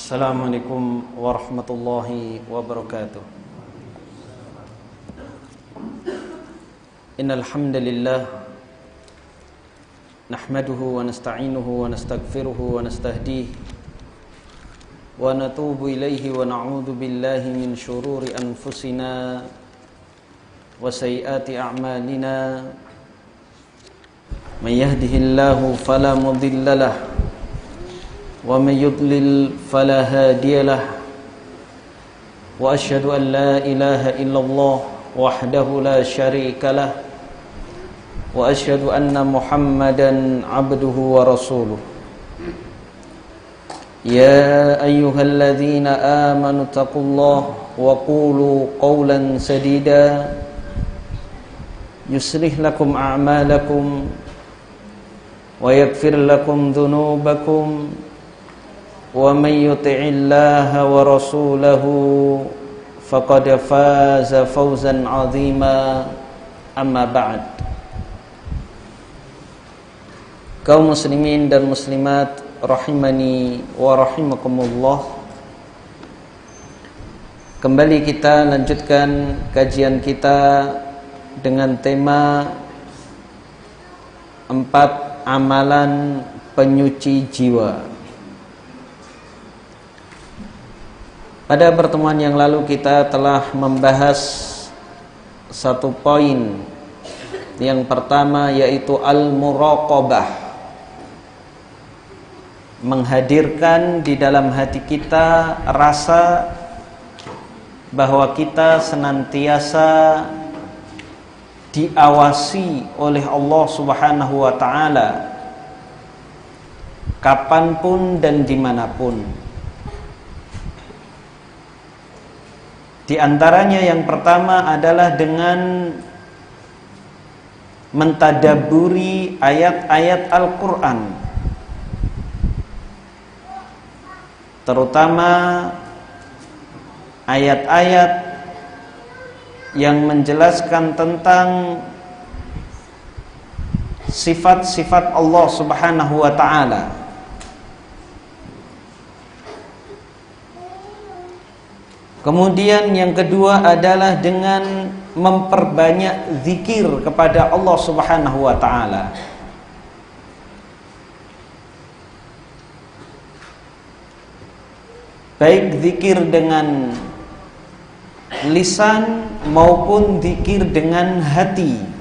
Assalamualaikum warahmatullahi wabarakatuh. Innal hamdalillah nahmaduhu wa nasta'inuhu wa nastaghfiruhu wa nastahdihi wa natubu ilaihi wa na'udzu billahi min syururi anfusina wa sayyiati a'malina. May yahdihillahu fala mudilla lahu wa may yudlil fala hadiya lahu. Wa asyhadu an la ilaha illallah wahdahu la syarika lahu wa asyhadu anna Muhammadan abduhu wa rasuluh. Ya ayyuhalladzina amanu taqullaha wa qulu qawlan sadida yuslih lakum a'malakum wa yaghfir lakum dhunubakum wa may yuti'illaha wa rasulahu faqad faza fawzan 'azima. Amma ba'd. Kaum muslimin dan muslimat rahimani wa rahimakumullah, kembali kita lanjutkan kajian kita dengan tema 4 amalan penyuci jiwa. Pada pertemuan yang lalu kita telah membahas satu poin. Yang pertama yaitu al-muraqabah, menghadirkan di dalam hati kita rasa bahwa kita senantiasa diawasi oleh Allah Subhanahu wa ta'ala kapanpun dan dimanapun. Di antaranya yang pertama adalah dengan mentadabburi ayat-ayat Al-Quran, terutama ayat-ayat yang menjelaskan tentang sifat-sifat Allah Subhanahu wa ta'ala. Kemudian yang kedua adalah dengan memperbanyak zikir kepada Allah Subhanahu wa ta'ala. Baik zikir dengan lisan maupun zikir dengan hati.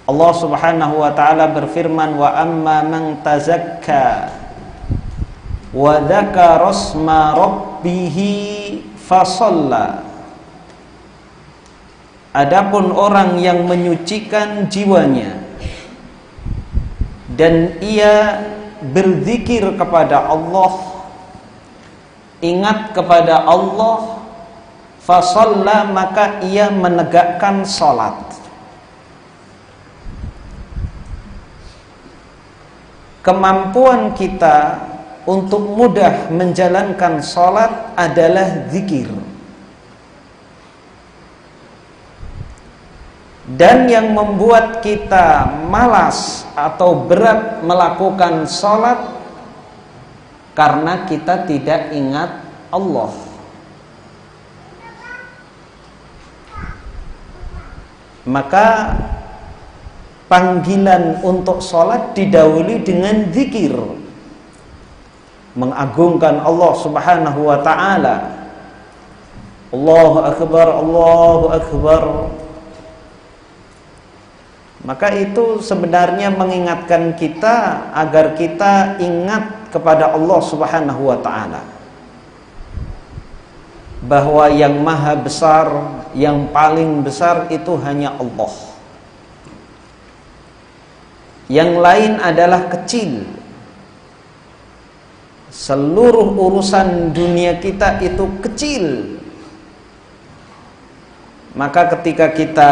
Allah Subhanahu wa ta'ala berfirman, wa amma man tazakka wa dzakara asma rabbih fasalla. Adapun orang yang menyucikan jiwanya dan ia berzikir kepada Allah, ingat kepada Allah, fasalla, maka ia menegakkan salat. Kemampuan kita untuk mudah menjalankan salat adalah zikir. Dan yang membuat kita malas atau berat melakukan salat karena kita tidak ingat Allah. Maka panggilan untuk sholat didahului dengan zikir, mengagungkan Allah Subhanahu wa ta'ala. Allahu Akbar, Allahu Akbar. Maka itu sebenarnya mengingatkan kita agar kita ingat kepada Allah Subhanahu wa ta'ala, bahwa yang maha besar, yang paling besar itu hanya Allah. Yang lain adalah kecil. Seluruh urusan dunia kita itu kecil. Maka ketika kita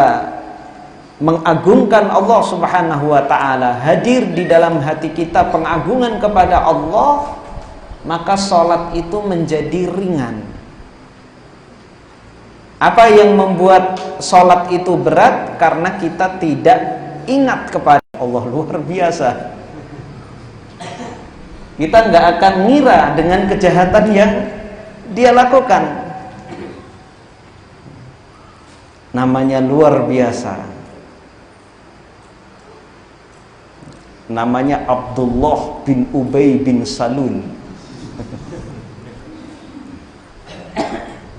mengagungkan Allah Subhanahu wa ta'ala, hadir di dalam hati kita pengagungan kepada Allah, maka sholat itu menjadi ringan. Apa yang membuat sholat itu berat? Karena kita tidak ingat kepada Allah, luar biasa. Kita nggak akan ngira dengan kejahatan yang dia lakukan. Namanya luar biasa. Namanya Abdullah bin Ubay bin Salul.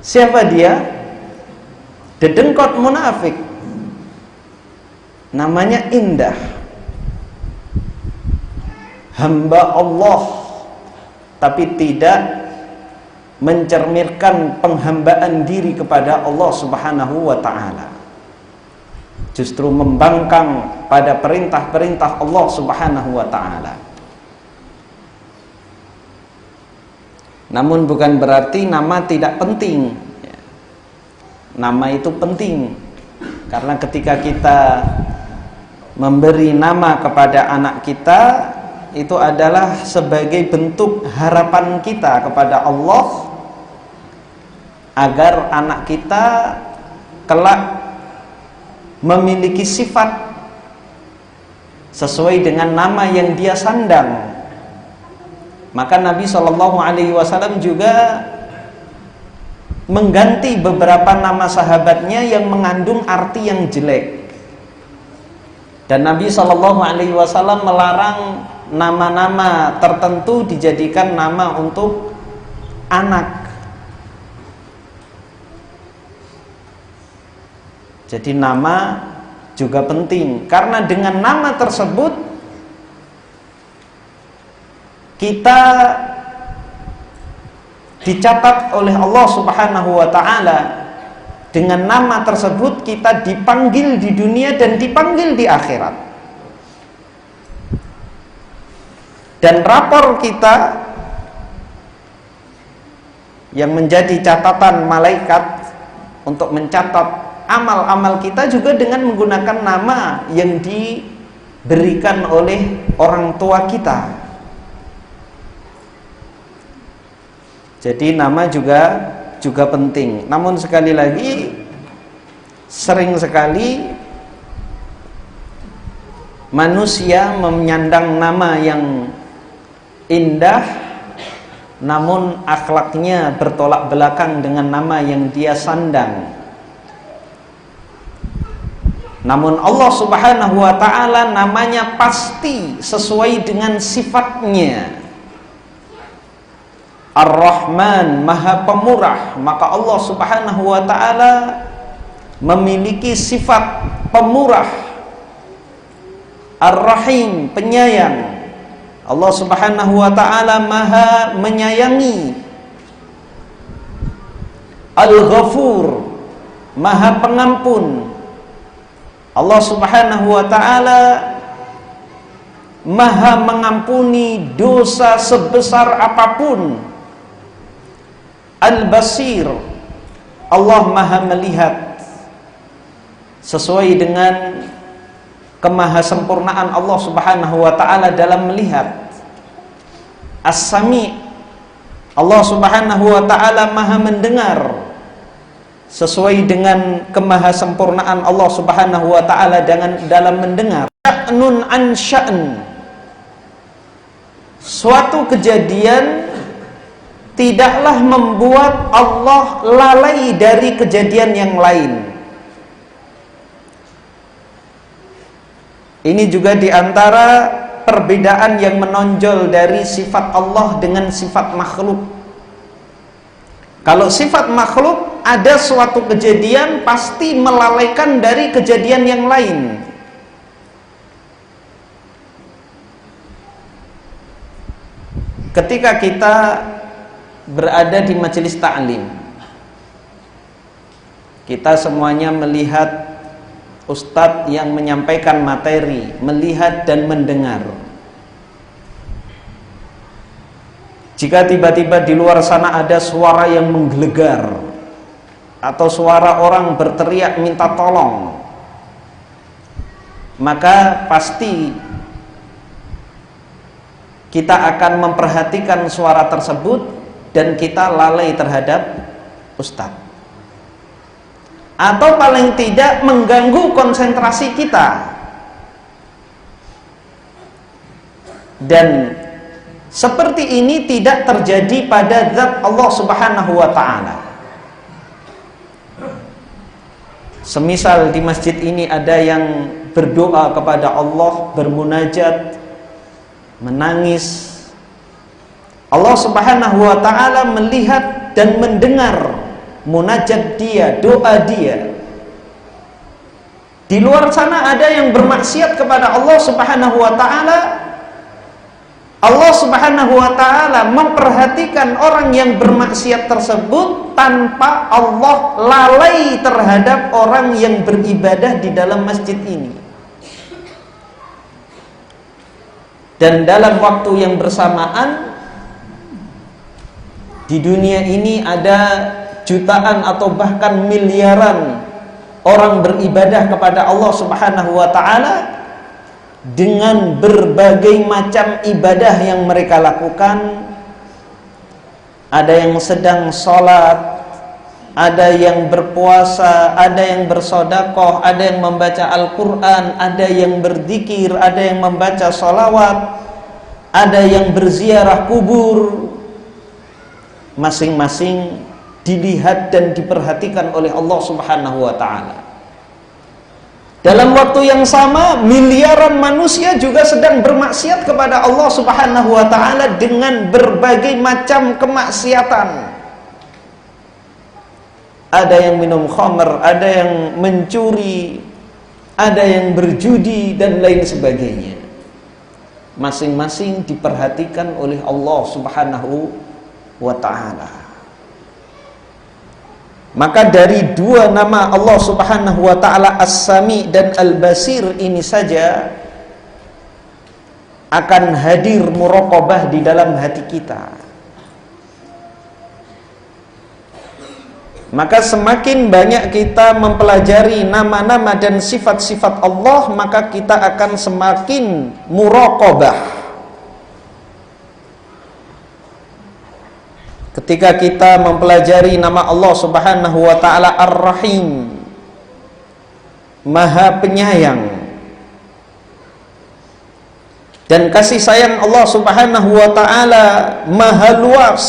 Siapa dia? Dedengkot munafik. Namanya Indah, hamba Allah, tapi tidak mencerminkan penghambaan diri kepada Allah Subhanahu wa ta'ala. Justru membangkang pada perintah-perintah Allah Subhanahu wa ta'ala. Namun bukan berarti nama tidak penting. Nama itu penting, karena ketika kita memberi nama kepada anak kita, itu adalah sebagai bentuk harapan kita kepada Allah agar anak kita kelak memiliki sifat sesuai dengan nama yang dia sandang. Maka Nabi SAW juga mengganti beberapa nama sahabatnya yang mengandung arti yang jelek. Dan Nabi SAW melarang nama-nama tertentu dijadikan nama untuk anak. Jadi nama juga penting, karena dengan nama tersebut kita dicatat oleh Allah Subhanahu wa ta'ala. Dengan nama tersebut kita dipanggil di dunia dan dipanggil di akhirat. Dan rapor kita yang menjadi catatan malaikat untuk mencatat amal-amal kita juga dengan menggunakan nama yang diberikan oleh orang tua kita. Jadi nama juga penting. Namun sekali lagi, sering sekali manusia menyandang nama yang indah, namun akhlaknya bertolak belakang dengan nama yang dia sandang. Namun Allah Subhanahu wa ta'ala namanya pasti sesuai dengan sifatnya. Ar-Rahman, Maha Pemurah. Maka Allah Subhanahu wa ta'ala memiliki sifat pemurah. Ar-Rahim, penyayang. Allah Subhanahu wa ta'ala Maha menyayangi. Al-Ghafur, Maha pengampun. Allah Subhanahu wa ta'ala Maha mengampuni dosa sebesar apapun. Al-Basir, Allah Maha melihat sesuai dengan kemahasempurnaan Allah Subhanahu wa ta'ala dalam melihat. As-Sami', Allah Subhanahu wa ta'ala Maha mendengar sesuai dengan kemahasempurnaan Allah Subhanahu wa ta'ala dalam mendengar. Sya'nun an sya'n, suatu kejadian tidaklah membuat Allah lalai dari kejadian yang lain. Ini juga diantara perbedaan yang menonjol dari sifat Allah dengan sifat makhluk. Kalau sifat makhluk, ada suatu kejadian pasti melalaikan dari kejadian yang lain. Ketika kita berada di majelis ta'lim, kita semuanya melihat ustadz yang menyampaikan materi, melihat dan mendengar. Jika tiba-tiba di luar sana ada suara yang menggelegar atau suara orang berteriak minta tolong, maka pasti kita akan memperhatikan suara tersebut dan kita lalai terhadap ustadz, atau paling tidak mengganggu konsentrasi kita. Dan seperti ini tidak terjadi pada zat Allah Subhanahu wa ta'ala. Semisal di masjid ini ada yang berdoa kepada Allah, bermunajat, menangis, Allah Subhanahu wa ta'ala melihat dan mendengar munajat dia, doa dia. Di luar sana ada yang bermaksiat kepada Allah Subhanahu wa ta'ala. Allah Subhanahu wa ta'ala memperhatikan orang yang bermaksiat tersebut tanpa Allah lalai terhadap orang yang beribadah di dalam masjid ini. Dan dalam waktu yang bersamaan di dunia ini ada jutaan atau bahkan miliaran orang beribadah kepada Allah Subhanahu wa ta'ala dengan berbagai macam ibadah yang mereka lakukan. Ada yang sedang sholat, ada yang berpuasa, ada yang bersedekah, ada yang membaca Al-Quran, ada yang berzikir, ada yang membaca sholawat, ada yang berziarah kubur. Masing-masing dilihat dan diperhatikan oleh Allah Subhanahu wa ta'ala. Dalam waktu yang sama, miliaran manusia juga sedang bermaksiat kepada Allah Subhanahu wa ta'ala dengan berbagai macam kemaksiatan. Ada yang minum khamr, ada yang mencuri, ada yang berjudi dan lain sebagainya. Masing-masing diperhatikan oleh Allah Subhanahu wa ta'ala. Maka dari dua nama Allah Subhanahu wa ta'ala, As-Sami dan Al-Basir ini saja akan hadir muraqabah di dalam hati kita. Maka semakin banyak kita mempelajari nama-nama dan sifat-sifat Allah, maka kita akan semakin muraqabah. Ketika kita mempelajari nama Allah Subhanahu wa ta'ala Ar-Rahim, Maha Penyayang, dan kasih sayang Allah Subhanahu wa ta'ala Maha Luas,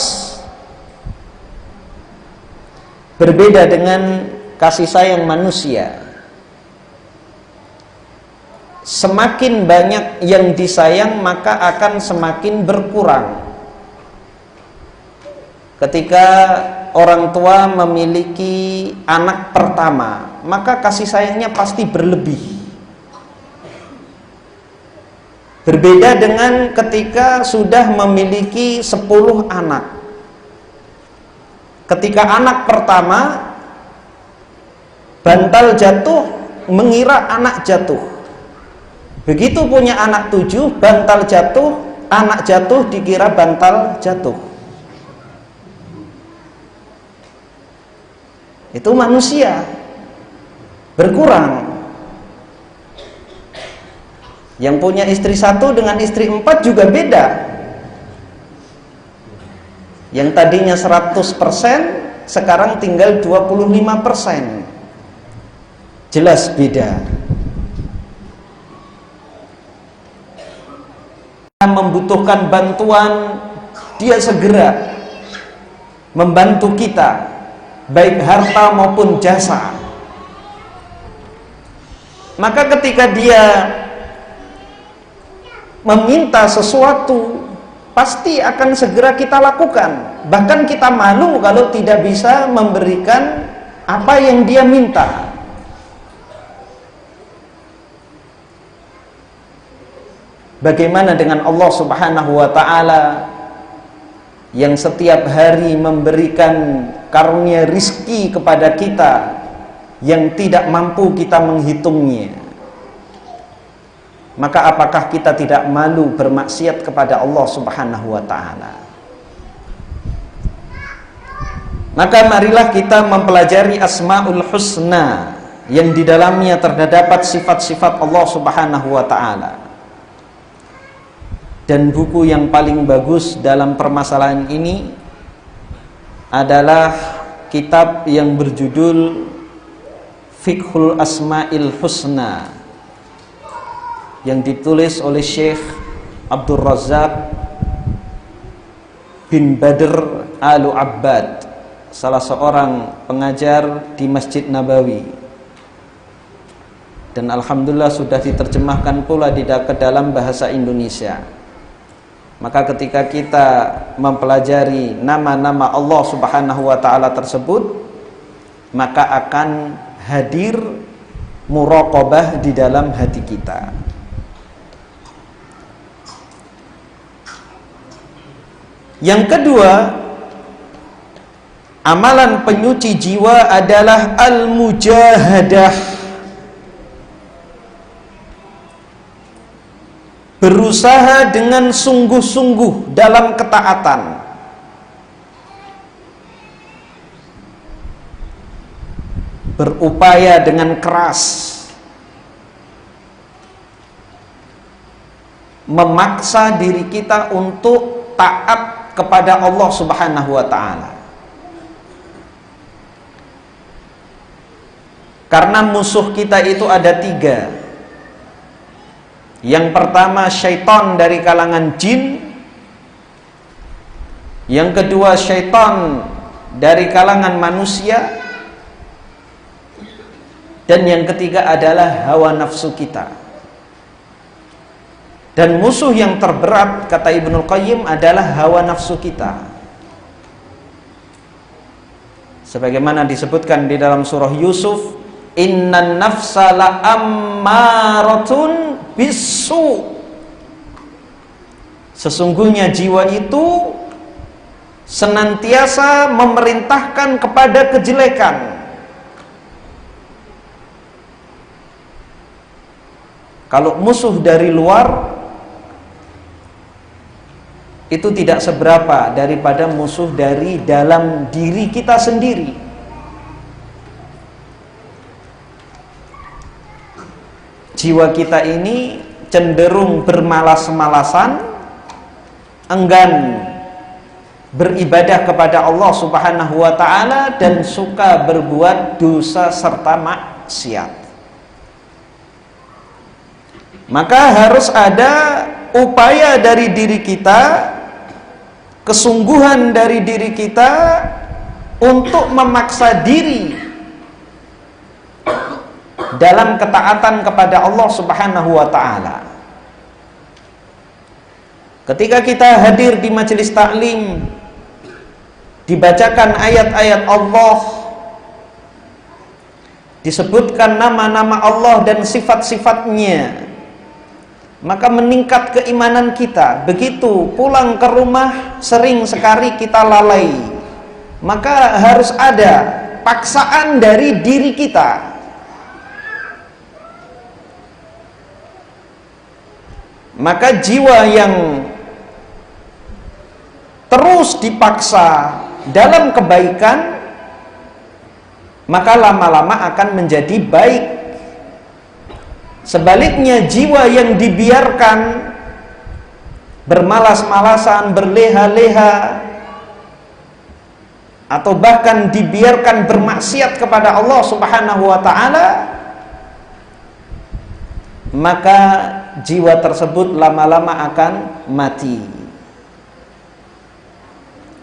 berbeda dengan kasih sayang manusia. Semakin banyak yang disayang, maka akan semakin berkurang. Ketika orang tua memiliki anak pertama, maka kasih sayangnya pasti berlebih. Berbeda dengan ketika sudah memiliki 10 anak. Ketika anak pertama, bantal jatuh, mengira anak jatuh. Begitu punya anak 7, bantal jatuh, anak jatuh dikira bantal jatuh. Itu manusia berkurang. Yang punya istri 1 dengan istri 4 juga beda. Yang tadinya 100% sekarang tinggal 25%. Jelas beda. Membutuhkan bantuan, dia segera membantu kita, baik harta maupun jasa. Maka ketika dia meminta sesuatu, pasti akan segera kita lakukan. Bahkan kita malu kalau tidak bisa memberikan apa yang dia minta. Bagaimana dengan Allah Subhanahu wa ta'ala yang setiap hari memberikan karunia rizki kepada kita yang tidak mampu kita menghitungnya? Maka apakah kita tidak malu bermaksiat kepada Allah Subhanahu wa ta'ala? Maka marilah kita mempelajari Asmaul Husna yang di dalamnya terdapat sifat-sifat Allah Subhanahu wa ta'ala. Dan buku yang paling bagus dalam permasalahan ini adalah kitab yang berjudul Fiqhul Asma'il Husna yang ditulis oleh Syekh Abdul Razak bin Badr Al-Abbad, salah seorang pengajar di Masjid Nabawi, dan alhamdulillah sudah diterjemahkan pula ke dalam bahasa Indonesia. Maka ketika kita mempelajari nama-nama Allah Subhanahu wa taala tersebut, maka akan hadir muraqabah di dalam hati kita. Yang kedua, amalan penyuci jiwa adalah al-mujahadah, berusaha dengan sungguh-sungguh dalam ketaatan, berupaya dengan keras, memaksa diri kita untuk taat kepada Allah Subhanahu wa ta'ala. Karena musuh kita itu ada 3. Yang pertama syaitan dari kalangan jin, yang kedua syaitan dari kalangan manusia, dan yang ketiga adalah hawa nafsu kita. Dan musuh yang terberat, kata Ibnul Qayyim, adalah hawa nafsu kita. Sebagaimana disebutkan di dalam surah Yusuf, innan nafsa la ammaratun bisu. Sesungguhnya jiwa itu senantiasa memerintahkan kepada kejelekan. Kalau musuh dari luar itu tidak seberapa daripada musuh dari dalam diri kita sendiri. Jiwa kita ini cenderung bermalas-malasan, enggan beribadah kepada Allah Subhanahu wa ta'ala, dan suka berbuat dosa serta maksiat. Maka harus ada upaya dari diri kita, kesungguhan dari diri kita untuk memaksa diri dalam ketaatan kepada Allah Subhanahu wa ta'ala. Ketika kita hadir di majelis taklim, dibacakan ayat-ayat Allah, disebutkan nama-nama Allah dan sifat-sifatnya, maka meningkat keimanan kita. Begitu pulang ke rumah, sering sekali kita lalai. Maka harus ada paksaan dari diri kita. Maka jiwa yang terus dipaksa dalam kebaikan, maka lama-lama akan menjadi baik. Sebaliknya, jiwa yang dibiarkan bermalas-malasan, berleha-leha, atau bahkan dibiarkan bermaksiat kepada Allah Subhanahu wa ta'ala, maka jiwa tersebut lama-lama akan mati.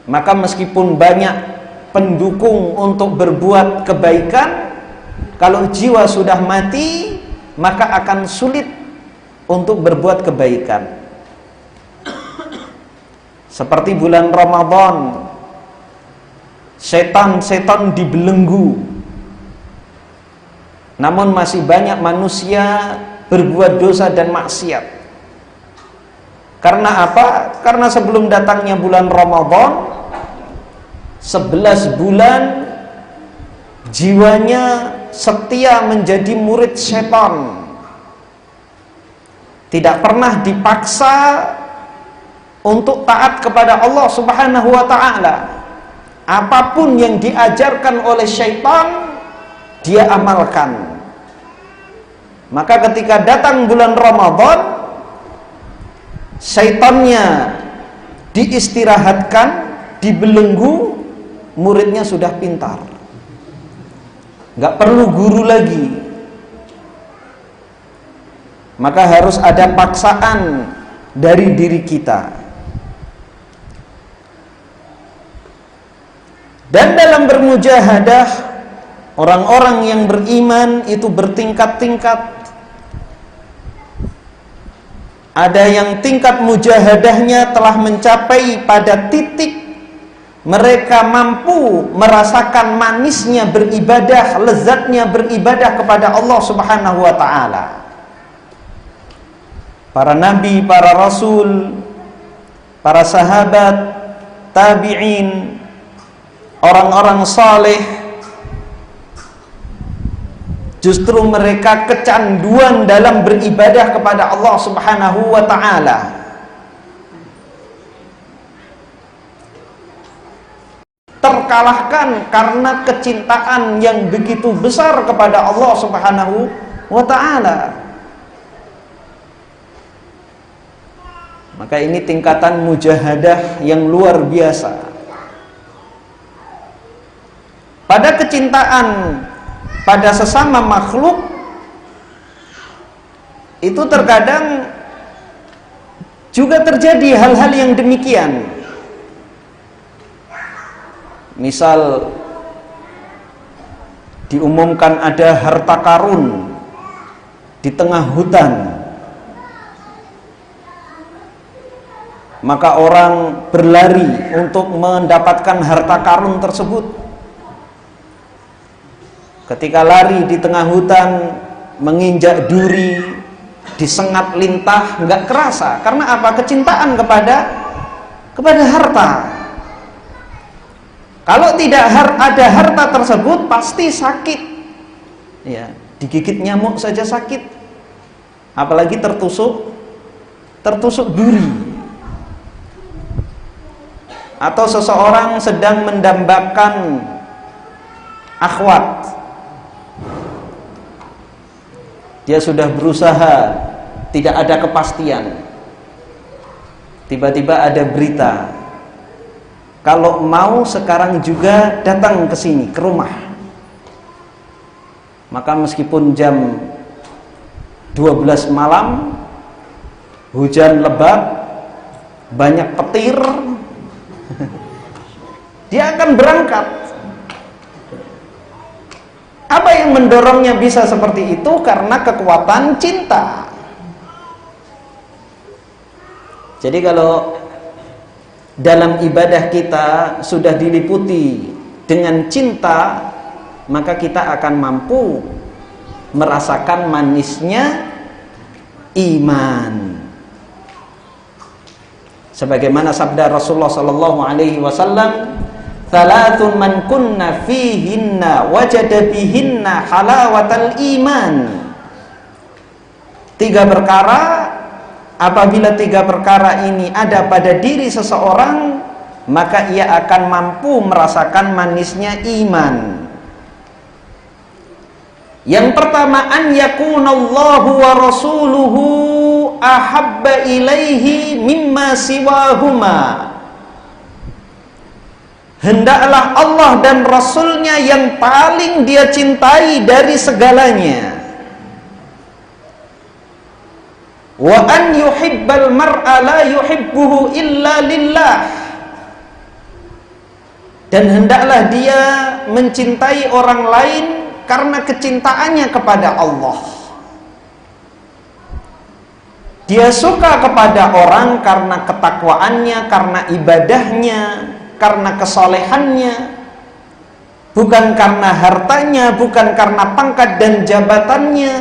Maka meskipun banyak pendukung untuk berbuat kebaikan, kalau jiwa sudah mati, maka akan sulit untuk berbuat kebaikan. Seperti bulan Ramadan, setan-setan dibelenggu, namun masih banyak manusia berbuat dosa dan maksiat. Karena apa? Karena sebelum datangnya bulan Ramadan, 11 bulan jiwanya setia menjadi murid setan, tidak pernah dipaksa untuk taat kepada Allah Subhanahu wa ta'ala. Apapun yang diajarkan oleh syaitan, dia amalkan. Maka ketika datang bulan Ramadan, syaitannya diistirahatkan, dibelenggu, muridnya sudah pintar, nggak perlu guru lagi. Maka harus ada paksaan dari diri kita. Dan dalam bermujahadah, orang-orang yang beriman itu bertingkat-tingkat. Ada yang tingkat mujahadahnya telah mencapai pada titik mereka mampu merasakan manisnya beribadah, lezatnya beribadah kepada Allah Subhanahu wa ta'ala. Para nabi, para rasul, para sahabat, tabi'in, orang-orang saleh, justru mereka kecanduan dalam beribadah kepada Allah Subhanahu wa ta'ala. Terkalahkan karena kecintaan yang begitu besar kepada Allah Subhanahu wa ta'ala. Maka ini tingkatan mujahadah yang luar biasa. Pada kecintaan pada sesama makhluk itu terkadang juga terjadi hal-hal yang demikian. Misal diumumkan ada harta karun di tengah hutan, maka orang berlari untuk mendapatkan harta karun tersebut. Ketika lari di tengah hutan, menginjak duri, disengat lintah, nggak kerasa. Karena apa? Kecintaan kepada harta. Kalau tidak ada harta tersebut, pasti sakit. Ya, digigit nyamuk saja sakit. Apalagi tertusuk duri. Atau seseorang sedang mendambakan akhwat. Dia sudah berusaha, tidak ada kepastian. Tiba-tiba ada berita, kalau mau sekarang juga datang ke sini, ke rumah. Maka meskipun jam 12 malam, hujan lebat, banyak petir, dia akan berangkat. Apa yang mendorongnya bisa seperti itu? Karena kekuatan cinta. Jadi kalau dalam ibadah kita sudah diliputi dengan cinta, maka kita akan mampu merasakan manisnya iman. Sebagaimana sabda Rasulullah sallallahu alaihi wasallam, "Thalathun man kunna fihinna wajada bihinna halawatal iman." 3 perkara, apabila 3 perkara ini ada pada diri seseorang, maka ia akan mampu merasakan manisnya iman. Yang pertama, an yakunallahu wa rasuluhu ahabba ilaihi mimma siwahuma. Hendaklah Allah dan Rasulnya yang paling dia cintai dari segalanya. Wa an yuhibbal mar'a la yuhibbuhu illa lillah. Dan hendaklah dia mencintai orang lain karena kecintaannya kepada Allah. Dia suka kepada orang karena ketakwaannya, karena ibadahnya, karena kesolehannya, bukan karena hartanya, bukan karena pangkat dan jabatannya.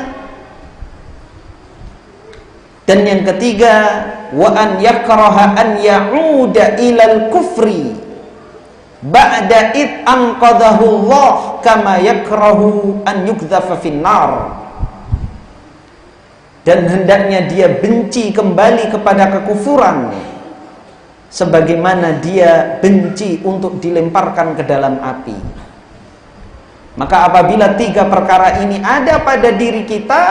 Dan yang ketiga, wa an yakraha an ya'uda ilal kufri ba'da id anqadahu Allah kama yakrahu an yukdhafa finnar. Dan hendaknya dia benci kembali kepada kekufuran sebagaimana dia benci untuk dilemparkan ke dalam api. Maka apabila 3 perkara ini ada pada diri kita,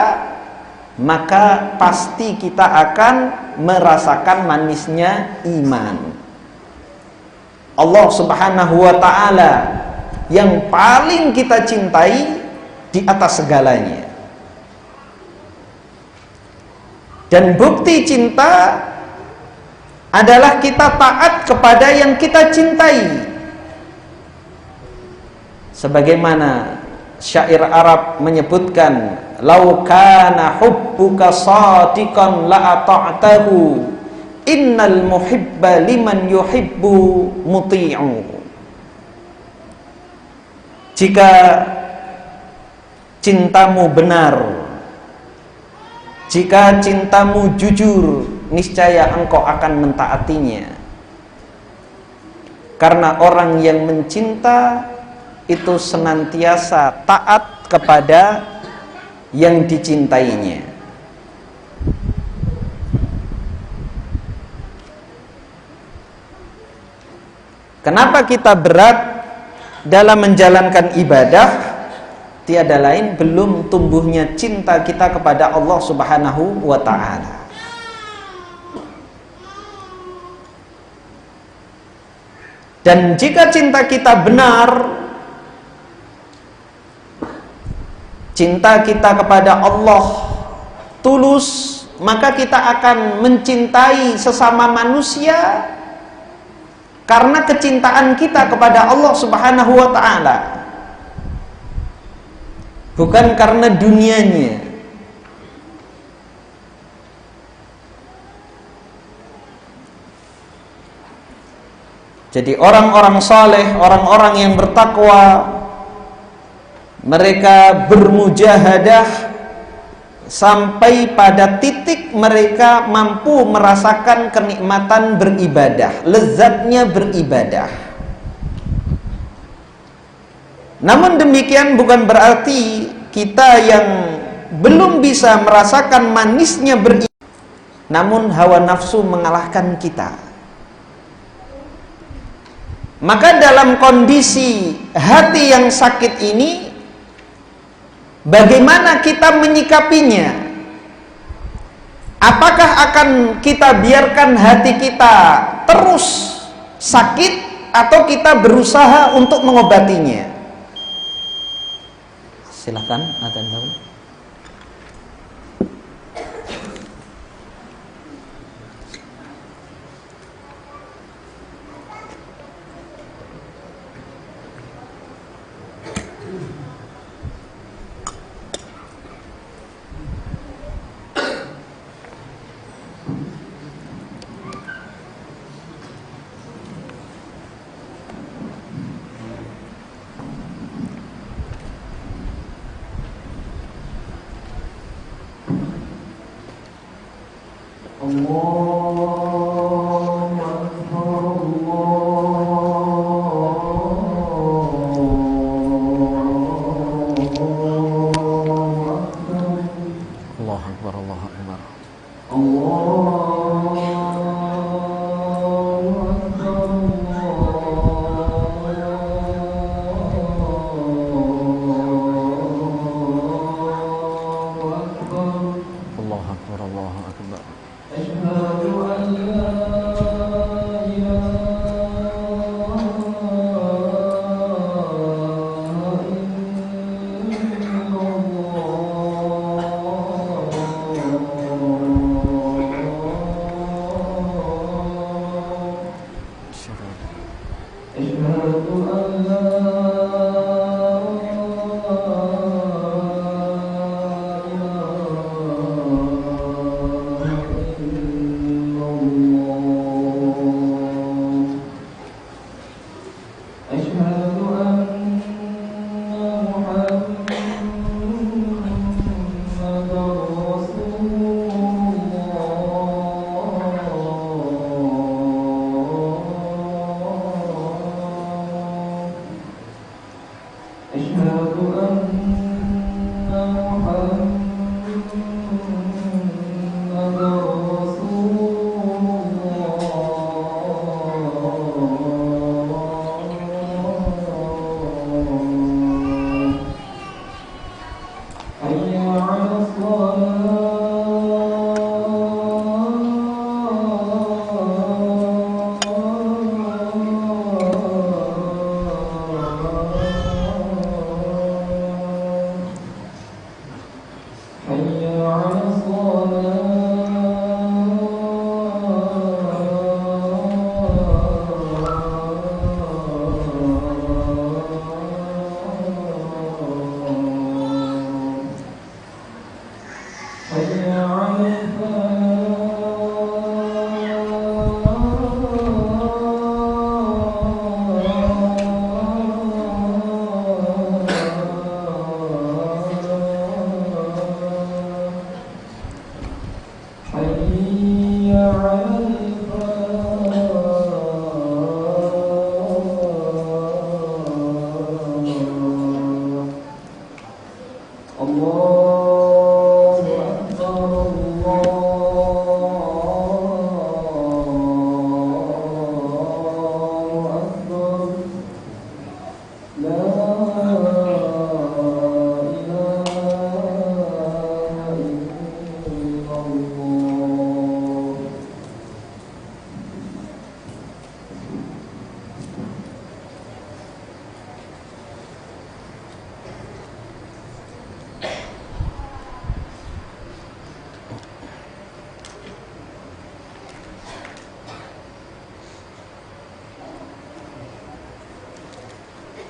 maka pasti kita akan merasakan manisnya iman. Allah Subhanahu wa ta'ala yang paling kita cintai di atas segalanya. Dan bukti cinta adalah kita taat kepada yang kita cintai. Sebagaimana syair Arab menyebutkan, "Lau kana hubbuka shadiqan la ata'tahu, innal muhibba liman yuhibbu muti'u." Jika cintamu benar, jika cintamu jujur, niscaya engkau akan mentaatinya. Karena orang yang mencinta itu senantiasa taat kepada yang dicintainya. Kenapa kita berat dalam menjalankan ibadah? Tiada lain belum tumbuhnya cinta kita kepada Allah Subhanahu wa ta'ala. Dan jika cinta kita benar, cinta kita kepada Allah tulus, maka kita akan mencintai sesama manusia karena kecintaan kita kepada Allah Subhanahu wa ta'ala, bukan karena dunianya. Jadi orang-orang saleh, orang-orang yang bertakwa, mereka bermujahadah sampai pada titik mereka mampu merasakan kenikmatan beribadah, lezatnya beribadah. Namun demikian bukan berarti kita yang belum bisa merasakan manisnya beribadah, namun hawa nafsu mengalahkan kita. Maka dalam kondisi hati yang sakit ini, bagaimana kita menyikapinya? Apakah akan kita biarkan hati kita terus sakit, atau kita berusaha untuk mengobatinya? Silahkan adzan dahulu. أشهد أن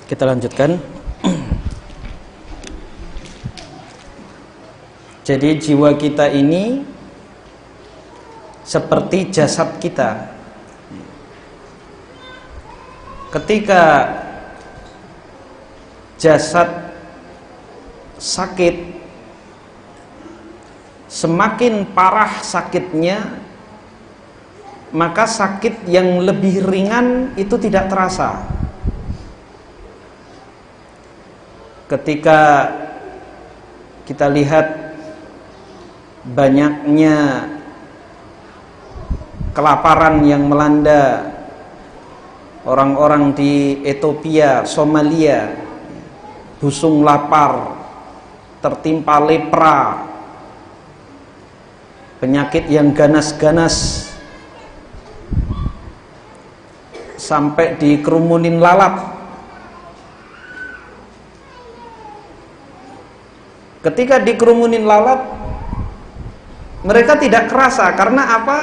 Kita lanjutkan. Jadi jiwa kita ini seperti jasad kita. Ketika jasad sakit, semakin parah sakitnya, maka sakit yang lebih ringan itu tidak terasa. Ketika kita lihat banyaknya kelaparan yang melanda orang-orang di Ethiopia, Somalia, busung lapar, tertimpa lepra, penyakit yang ganas-ganas, sampai dikerumunin lalat. Ketika dikerumunin lalat, mereka tidak kerasa. Karena apa?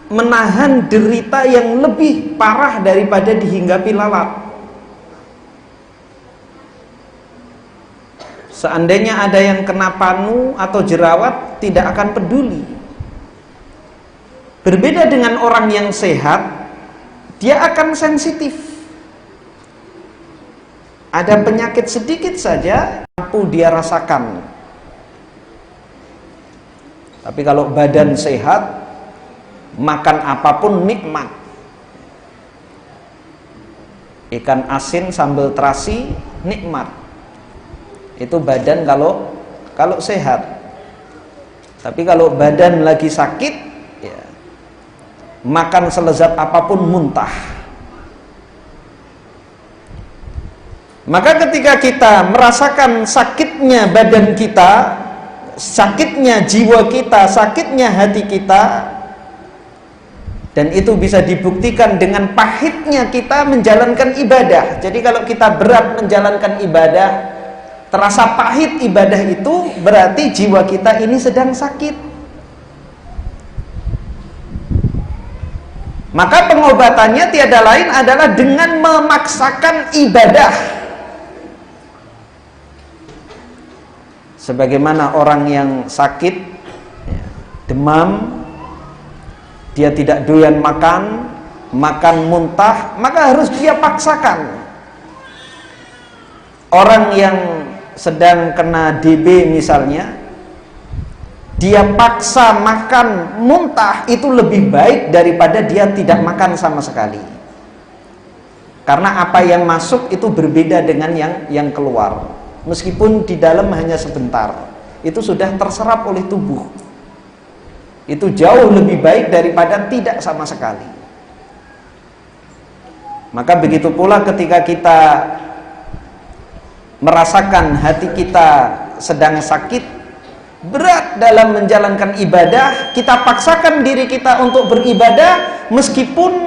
Menahan derita yang lebih parah daripada dihinggapi lalat. Seandainya ada yang kena panu atau jerawat, tidak akan peduli. Berbeda dengan orang yang sehat, dia akan sensitif. Ada penyakit sedikit saja mampu dia rasakan. Tapi kalau badan sehat, makan apapun nikmat. Ikan asin sambal terasi nikmat. Itu badan kalau sehat. Tapi kalau badan lagi sakit, ya, makan selezat apapun muntah. Maka ketika kita merasakan sakitnya badan kita, sakitnya jiwa kita, sakitnya hati kita, dan itu bisa dibuktikan dengan pahitnya kita menjalankan ibadah. Jadi kalau kita berat menjalankan ibadah, terasa pahit ibadah itu, berarti jiwa kita ini sedang sakit. Maka pengobatannya tiada lain adalah dengan memaksakan ibadah. Sebagaimana orang yang sakit, demam, dia tidak doyan makan muntah, maka harus dia paksakan. Orang yang sedang kena DB misalnya, dia paksa makan muntah, itu lebih baik daripada dia tidak makan sama sekali. Karena apa yang masuk itu berbeda dengan yang keluar. Meskipun di dalam hanya sebentar, itu sudah terserap oleh tubuh. Itu jauh lebih baik daripada tidak sama sekali. Maka begitu pula ketika kita merasakan hati kita sedang sakit, berat dalam menjalankan ibadah, kita paksakan diri kita untuk beribadah, meskipun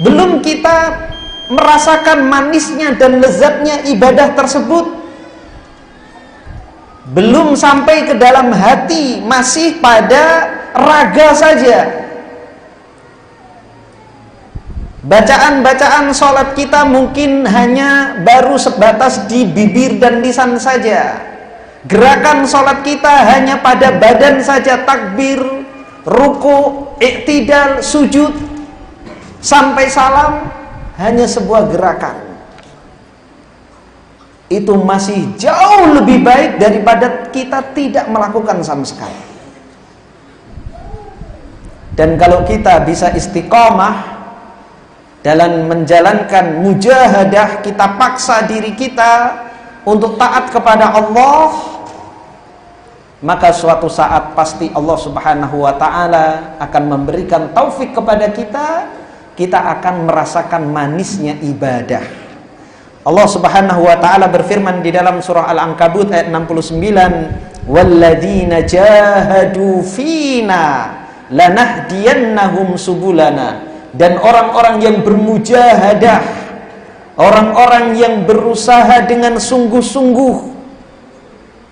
belum kita merasakan manisnya dan lezatnya ibadah tersebut, belum sampai ke dalam hati, masih pada raga saja. Bacaan-bacaan sholat kita mungkin hanya baru sebatas di bibir dan lisan saja. Gerakan sholat kita hanya pada badan saja, takbir, ruku, iktidal, sujud, sampai salam, hanya sebuah gerakan. Itu masih jauh lebih baik daripada kita tidak melakukan sama sekali. Dan kalau kita bisa istiqomah dalam menjalankan mujahadah, kita paksa diri kita untuk taat kepada Allah, maka suatu saat pasti Allah Subhanahu wa ta'ala akan memberikan taufik kepada kita. Kita akan merasakan manisnya ibadah. Allah Subhanahu wa ta'ala berfirman di dalam surah Al-Ankabut ayat 69, walladzina jahadu fina lanahdiyannahum subulana. Dan orang-orang yang bermujahadah, orang-orang yang berusaha dengan sungguh-sungguh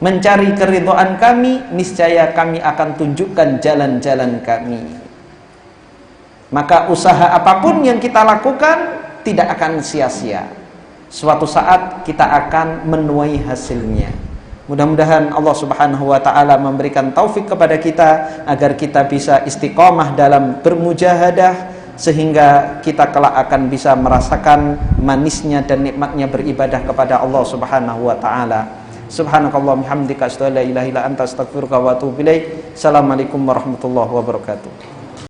mencari keridhaan kami, niscaya kami akan tunjukkan jalan-jalan kami. Maka usaha apapun yang kita lakukan tidak akan sia-sia. Suatu saat kita akan menuai hasilnya. Mudah-mudahan Allah Subhanahu wa ta'ala memberikan taufik kepada kita agar kita bisa istiqomah dalam bermujahadah, sehingga kita kelak akan bisa merasakan manisnya dan nikmatnya beribadah kepada Allah Subhanahu wa ta'ala. Subhanakallahumma hamdika asyhadu an la ilaha illa anta astaghfiruka wa atubu ilaik. Assalamualaikum warahmatullahi wabarakatuh.